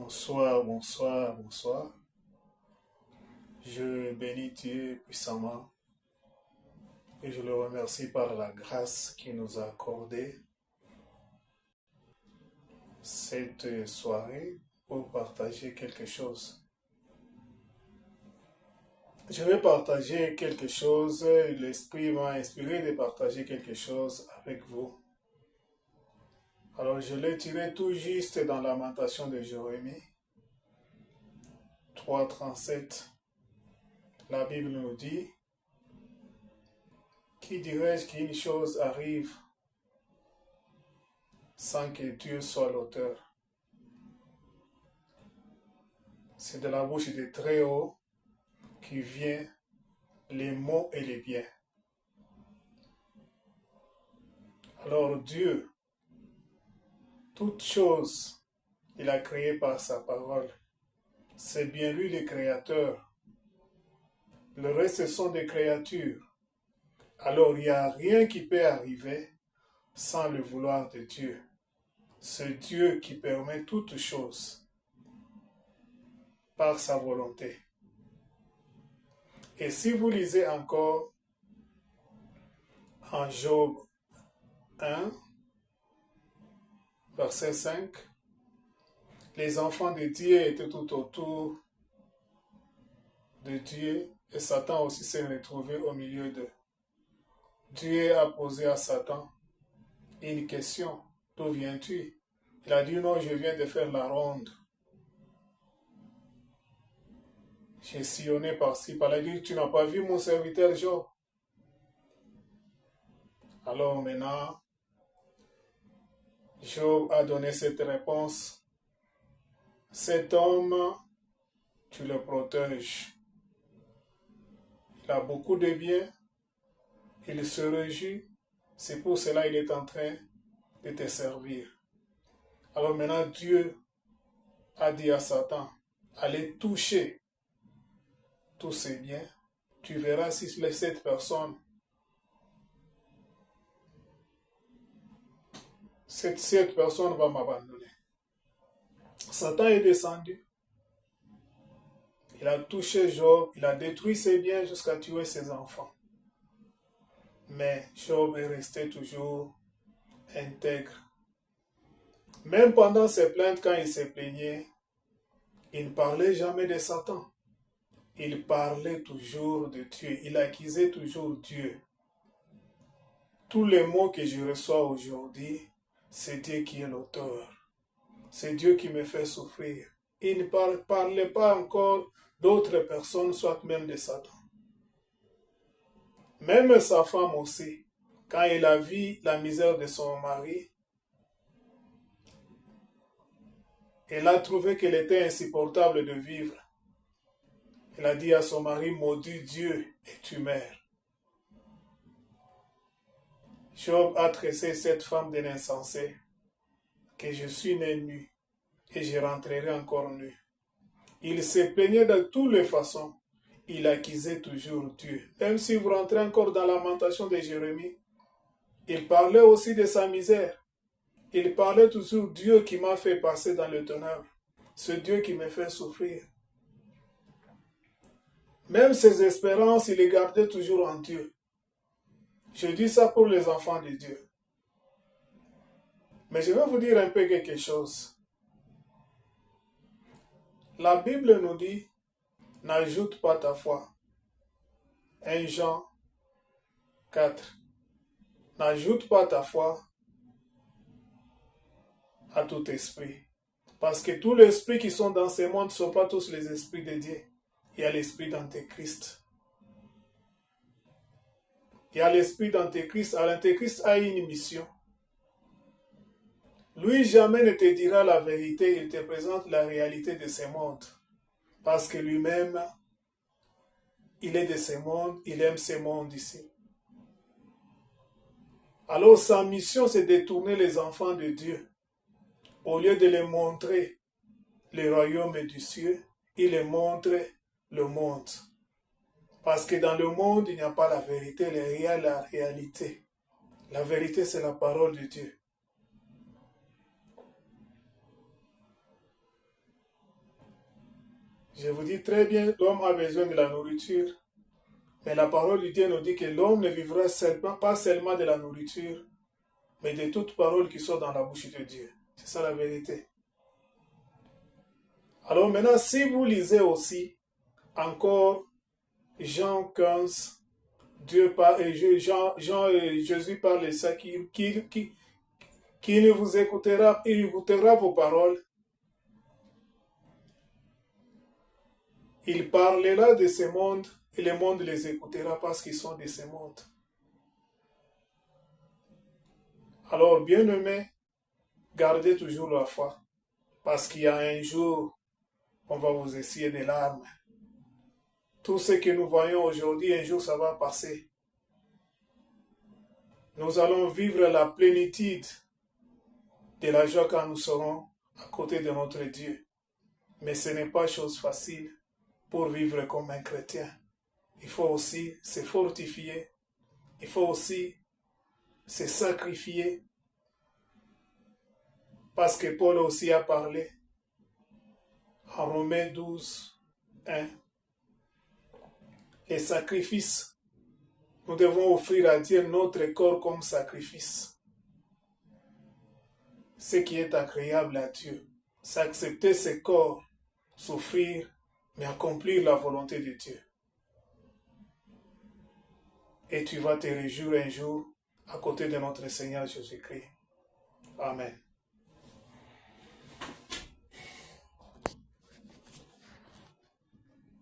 Bonsoir, bonsoir, bonsoir. Je bénis Dieu puissamment et je le remercie par la grâce qu'il nous a accordée cette soirée pour partager quelque chose. Je vais partager quelque chose, l'Esprit m'a inspiré de partager quelque chose avec vous. Alors je l'ai tiré tout juste dans Lamentation de Jérémie 3,37. La Bible nous dit: qui dirais-je qu'une chose arrive sans que Dieu soit l'auteur? C'est de la bouche de Très-Haut qui vient les maux et les biens. Alors Dieu, toute chose, il a créé par sa parole. C'est bien lui le créateur. Le reste, ce sont des créatures. Alors il n'y a rien qui peut arriver sans le vouloir de Dieu. C'est Dieu qui permet toutes choses par sa volonté. Et si vous lisez encore en Job 1, verset 5, les enfants de Dieu étaient tout autour de Dieu et Satan aussi s'est retrouvé au milieu d'eux. Dieu a posé à Satan une question: d'où viens-tu? Il a dit: non, je viens de faire la ronde. J'ai sillonné par-ci, par-là. Il dit: tu n'as pas vu mon serviteur Job? Alors maintenant, Job a donné cette réponse: cet homme, tu le protèges. Il a beaucoup de biens, il se réjouit, c'est pour cela qu'il est en train de te servir. Alors maintenant, Dieu a dit à Satan: allez toucher tous ces biens. Tu verras si cette personne, cette personne va m'abandonner. Satan est descendu. Il a touché Job, il a détruit ses biens jusqu'à tuer ses enfants. Mais Job est resté toujours intègre. Même pendant ses plaintes, quand il se plaignait, il ne parlait jamais de Satan. Il parlait toujours de Dieu. Il accusait toujours Dieu. Tous les mots que je reçois aujourd'hui, c'est Dieu qui est l'auteur. C'est Dieu qui me fait souffrir. Il ne parlait pas encore d'autres personnes, soit même de Satan. Même sa femme aussi, quand elle a vu la misère de son mari, elle a trouvé qu'elle était insupportable de vivre. Elle a dit à son mari: maudit Dieu et tu meurs. Job a traité cette femme de l'insensé, que je suis né nu et je rentrerai encore nu. Il se plaignait de toutes les façons. Il accusait toujours Dieu. Même si vous rentrez encore dans la lamentation de Jérémie, il parlait aussi de sa misère. Il parlait toujours: Dieu qui m'a fait passer dans le ténèbre. Ce Dieu qui me fait souffrir. Même ses espérances, il les gardait toujours en Dieu. Je dis ça pour les enfants de Dieu. Mais je vais vous dire un peu quelque chose. La Bible nous dit: n'ajoute pas ta foi. 1 Jean 4. N'ajoute pas ta foi à tout esprit. Parce que tous les esprits qui sont dans ce monde ne sont pas tous les esprits de Dieu. Il y a l'esprit d'Antéchrist. Il y a l'esprit d'Antéchrist. L'Antéchrist a une mission. Lui jamais ne te dira la vérité, il te présente la réalité de ce monde. Parce que lui-même, il est de ce monde, il aime ce monde ici. Alors sa mission, c'est de tourner les enfants de Dieu. Au lieu de les montrer le royaume du ciel, il les montre le monde. Parce que dans le monde, il n'y a pas la vérité, il y a la réalité. La vérité, c'est la parole de Dieu. Je vous dis très bien, l'homme a besoin de la nourriture. Mais la parole de Dieu nous dit que l'homme ne vivra pas seulement de la nourriture, mais de toute parole qui sort dans la bouche de Dieu. C'est ça la vérité. Alors maintenant, si vous lisez aussi encore Jean 15, Jésus parle de ça, qui ne vous écoutera, il écoutera vos paroles. Il parlera de ce monde et le monde les écoutera parce qu'ils sont de ce monde. Alors, bien-aimés, gardez toujours la foi parce qu'il y a un jour, on va vous essuyer des larmes. Tout ce que nous voyons aujourd'hui, un jour, ça va passer. Nous allons vivre la plénitude de la joie quand nous serons à côté de notre Dieu. Mais ce n'est pas chose facile pour vivre comme un chrétien. Il faut aussi se fortifier. Il faut aussi se sacrifier. Parce que Paul aussi a parlé en Romains 12, 1. Les sacrifices, nous devons offrir à Dieu notre corps comme sacrifice. Ce qui est agréable à Dieu, c'est accepter ce corps, souffrir, mais accomplir la volonté de Dieu. Et tu vas te réjouir un jour à côté de notre Seigneur Jésus-Christ. Amen.